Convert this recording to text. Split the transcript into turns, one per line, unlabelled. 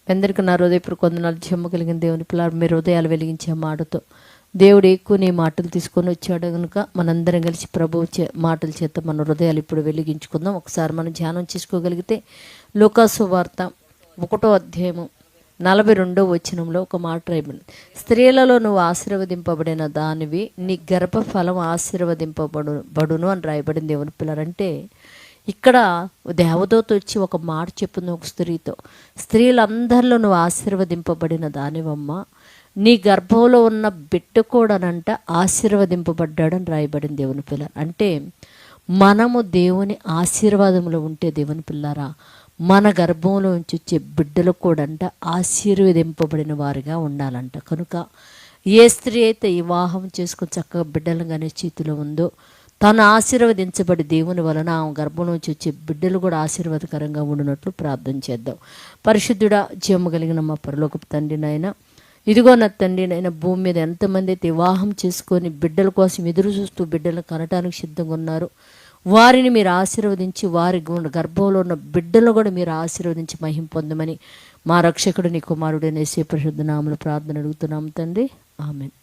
అందరికీ నా హృదయపూర్వక వందనాలు. జమ్మ కలిగిన దేవుని పిల్లలు, మీ హృదయాలు వెలిగించే మాటతో దేవుడు ఎక్కువ నీ మాటలు తీసుకొని వచ్చాడు కనుక మనందరం కలిసి ప్రభు మాటల చేత మన హృదయాలు ఇప్పుడు వెలిగించుకుందాం. ఒకసారి మనం ధ్యానం చేసుకోగలిగితే లూకాసు వార్త 1వ అధ్యాయము 42వ వచనంలో ఒక మాట రాయబడింది. స్త్రీలలో నువ్వు ఆశీర్వదింపబడిన దానివి, నీ గర్భఫలం ఆశీర్వదింపబడును అని రాయబడింది. దేవుని పిల్లలంటే ఇక్కడ దేవదూత వచ్చి ఒక మాట చెప్పింది ఒక స్త్రీతో, స్త్రీలందరిలో నువ్వు ఆశీర్వదింపబడిన దానివమ్మ, నీ గర్భంలో ఉన్న బిడ్డ కూడానంట ఆశీర్వదింపబడ్డాడని రాయబడింది. దేవుని పిల్ల అంటే మనము దేవుని ఆశీర్వాదంలో ఉంటే దేవుని పిల్లరా, మన గర్భంలో నుంచి వచ్చే బిడ్డలు కూడంట ఆశీర్వదింపబడిన వారిగా ఉండాలంట. కనుక ఏ స్త్రీ అయితే వివాహం చేసుకుని చక్కగా బిడ్డలను కానీ చేతిలో ఉందో తను ఆశీర్వదించబడి దేవుని వలన ఆమె గర్భం నుంచి వచ్చే బిడ్డలు కూడా ఆశీర్వాదకరంగా ఉండినట్లు ప్రార్థన చేద్దాం. పరిశుద్ధుడా, జీవము కలిగిన మా పరలోకపు తండ్రి నాయన, ఇదిగో నా తండ్రి నాయన, భూమి మీద ఎంతమంది అయితే వివాహం చేసుకొని బిడ్డల కోసం ఎదురు చూస్తూ బిడ్డలను కనటానికి సిద్ధంగా ఉన్నారు, వారిని మీరు ఆశీర్వదించి వారి గర్భంలో ఉన్న బిడ్డలను కూడా మీరు ఆశీర్వదించి మహిమ పొందమని మా రక్షకుడు నీ కుమారుడైన యేసు పరిశుద్ధ నామములో ప్రార్థన అడుగుతున్నాము తండ్రి. ఆమేన్.